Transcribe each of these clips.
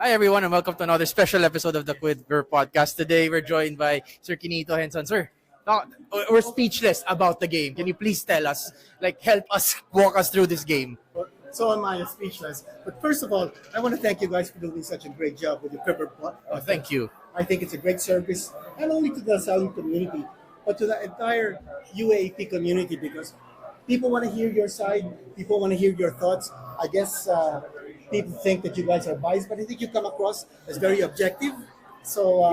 Hi everyone and welcome to another special episode of the Quiver podcast. Today we're joined by Sir Kinito Henson. Sir, no, we're speechless about the game. Can you please tell us, help us walk us through this game? So am I speechless. But first of all, I want to thank you guys for doing such a great job with the Quiver. Oh, thank you. I think it's a great service, not only to the Saudi community, but to the entire UAP community because people want to hear your side, people want to hear your thoughts. I guess people think that you guys are biased, but I think you come across as very objective. So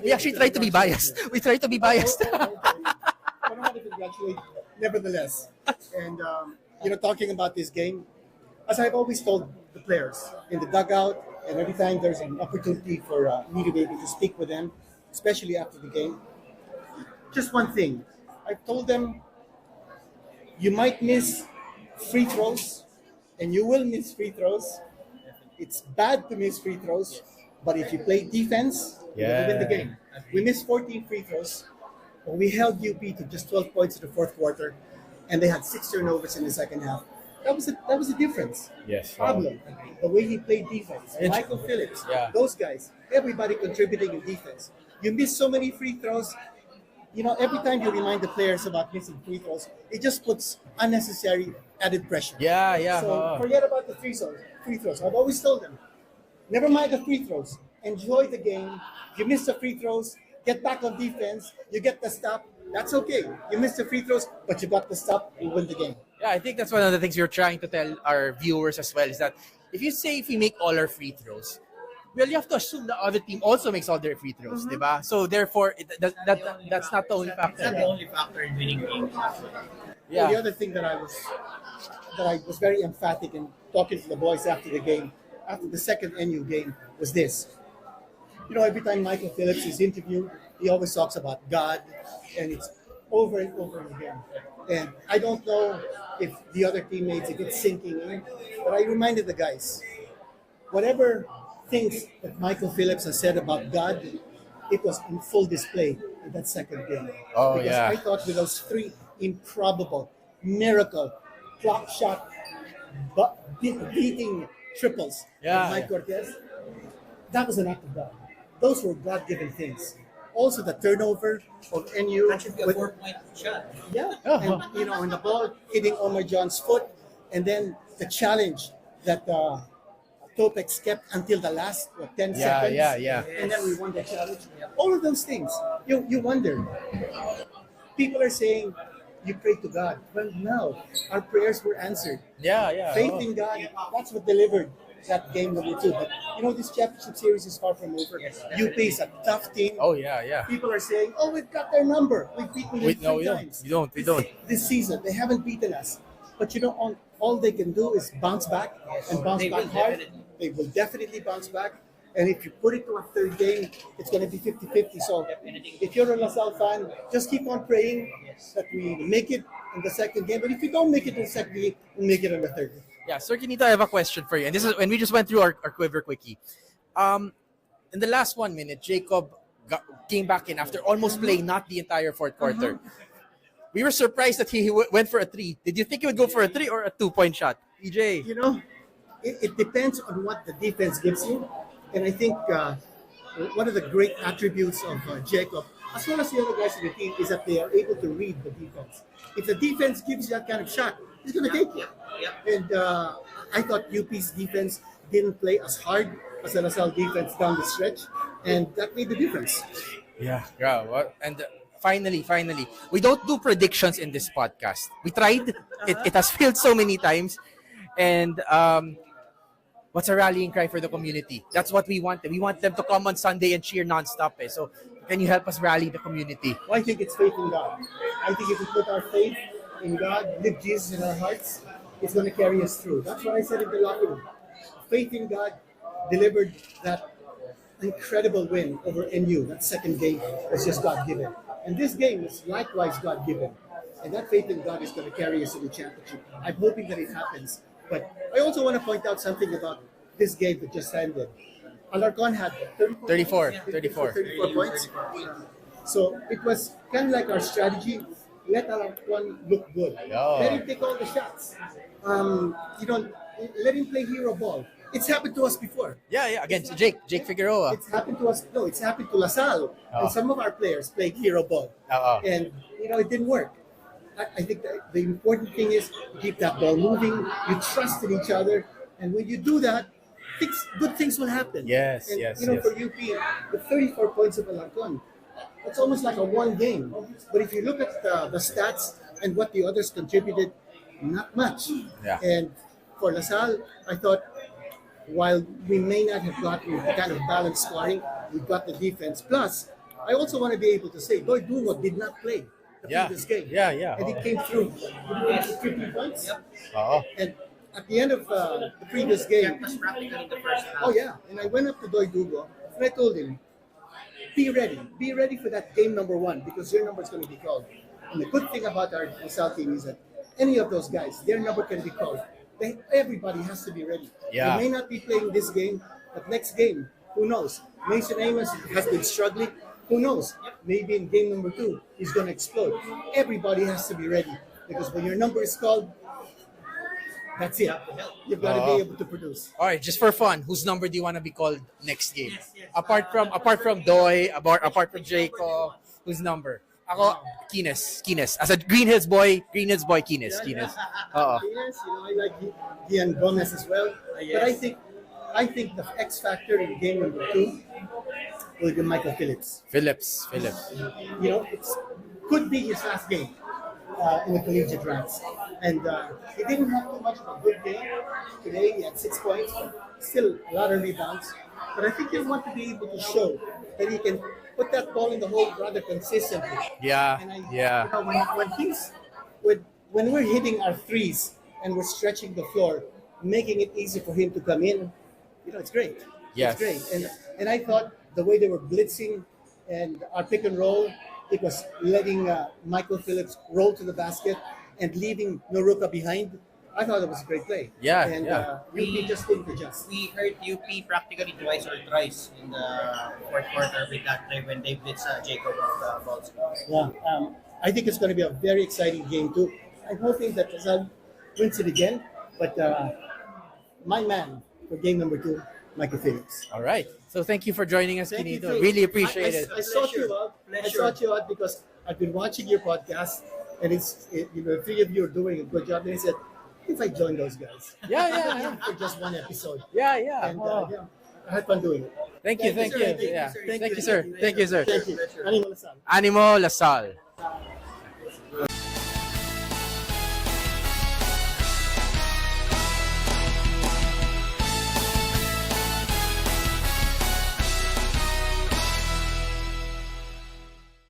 We actually try to be biased. We try to be biased. I want to congratulate, nevertheless. And talking about this game, as I've always told the players in the dugout, and every time there's an opportunity for me to be able to speak with them, especially after the game, just one thing. I've told them, you might miss free throws, and you will miss free throws. It's bad to miss free throws, but if you play defense, you're going to win the game. We missed 14 free throws, but we held UP to just 12 points in the fourth quarter, and they had 6 turnovers in the second half. That was the difference. Yes. Problem. The way he played defense. Michael Phillips, those guys, everybody contributing in defense. You miss so many free throws. Every time you remind the players about missing free throws, it just puts unnecessary added pressure. Yeah. So forget about the free throws. I've always told them, never mind the free throws. Enjoy the game. You miss the free throws, get back on defense. You get the stop. That's okay. You missed the free throws, but you got the stop and win the game. Yeah, I think that's one of the things we're trying to tell our viewers as well is that if we make all our free throws, well, you have to assume the other team also makes all their free throws, diba? So therefore, that's not the only factor. That's not the only factor in winning games. Yeah. Well, the other thing that I was very emphatic in talking to the boys after the game, after the second NU game, was this. Every time Michael Phillips is interviewed, he always talks about God, and it's over and over again. And I don't know if the other teammates, if it's sinking in, but I reminded the guys, whatever things that Michael Phillips has said about God, it was in full display in that second game. Oh, because yeah. I thought with those 3 improbable, miracle, clock shot, beating triples Yeah. of Mike Cortez, that was an act of God. Those were God-given things. Also, the turnover of NU. That should be a 4-point shot. Yeah, and the ball hitting Omar John's foot, and then the challenge that Topex kept until the last 10 seconds. Yeah. And then we won the challenge. All of those things, you wonder. People are saying you pray to God. Well, no, our prayers were answered. Yeah. Faith in God, that's what delivered that game number 2. But this championship series is far from over. UP is a tough team. Oh, yeah. People are saying, "Oh, we've got their number. We've beaten them 3 times." We don't. This season, they haven't beaten us. But all they can do is bounce back and bounce They back will hard. definitely. They will definitely bounce back. And if you put it to a third game, it's going to be 50-50. So if you're a LaSalle fan, just keep on praying that we make it in the second game. But if you don't make it in the second game, we'll make it in the third game. Yeah, Sir Kinito, I have a question for you. And this is when we just went through our Quiver Quickie. In the last 1 minute, Jacob came back in after almost playing not the entire fourth quarter. We were surprised that he went for a 3. Did you think he would go for a 3 or a 2-point shot? EJ? It depends on what the defense gives you. And I think one of the great attributes of Jacob, as well as the other guys in the team, is that they are able to read the defense. If the defense gives you that kind of shot, he's going to take it. And I thought UP's defense didn't play as hard as the LaSalle defense down the stretch, and that made the difference. Yeah. And finally, we don't do predictions in this podcast. We tried. It has failed so many times. And what's a rallying cry for the community? That's what we want. We want them to come on Sunday and cheer nonstop. So can you help us rally the community? Well, I think it's faith in God. I think if we put our faith in God, live Jesus in our hearts, it's going to carry us through. That's what I said in the locker room. Faith in God delivered that incredible win over NU. That second game was just God-given. And this game is likewise God-given. And that faith in God is going to carry us to the championship. I'm hoping that it happens. But I also want to point out something about this game that just ended. Alarcon had 34 points. So it was kind of like our strategy. Let Alarcon look good. Oh. Let him take all the shots. Let him play hero ball. It's happened to us before. Yeah. Against Jake Figueroa. It's happened to us. No, it's happened to LaSalle. Oh. And some of our players played hero ball. Oo. And, it didn't work. I think that the important thing is to keep that ball moving. You trust in each other. And when you do that, good things will happen. Yes, and, yes, For yes. UP, the 34 points of Alarcon, it's almost like a one game. But if you look at the stats and what the others contributed, not much. Yeah. And for LaSalle, I thought, while we may not have gotten the kind of balanced scoring, we got the defense. Plus, I also want to be able to say, Lloyd Dungo did not play the Yeah. previous game. Yeah. And he came through. 50 points. Oo. And at the end of the previous game, Kept us practically in the first half. oh yeah, and I went up to Lloyd Dungo and I told him, be ready for that game number 1 because your number is going to be called. And the good thing about our LaSalle team is that any of those guys, their number can be called. Everybody has to be ready. Yeah. They may not be playing this game, but next game, who knows? Mason Amos has been struggling. Who knows? Maybe in game number 2, he's going to explode. Everybody has to be ready because when your number is called, that's it. You've got to be able to produce. All right, just for fun, whose number do you want to be called next game? Apart from Doy, apart from Jacob, whose number? Ako, Kines. As a Green Hills boy, Kines. Oo. Yes, I like Ian Gomez as well. But I think the X factor in game number 2 will be Michael Phillips. Phillips. It could be his last game in the collegiate ranks. And he didn't have too much of a good game today. He had 6 points, still a lot of rebounds. But I think he'll want to be able to show that he can put that ball in the hole rather consistently. Yeah. And Yeah. When we're hitting our threes and we're stretching the floor, making it easy for him to come in, it's great. Yes. It's great. And I thought the way they were blitzing and our pick and roll, it was letting Michael Phillips roll to the basket and leaving Noruka behind. I thought it was a great play. Yeah, And yeah. UP just didn't adjust. We hurt UP practically twice or thrice in the fourth quarter with that play when they blitz Jacob off the ball. Yeah, I think it's going to be a very exciting game too. I'm hoping that Rizal wins it again, but my man for game number 2, Michael Phillips. All right. So thank you for joining us, Thank you, Kinito. thank Really you. appreciate it. I sought you out. I Pleasure. sought you out because I've been watching your podcast, and the 3 of you are doing a good job. And I said, if I join those guys Yeah. for just one episode, Yeah. and I had fun doing it. Thank you. Thank you, sir. Yeah. Thank you, Thank you, sir. Thank you, sir. Thank you. Animal Asal. Animo Lasal.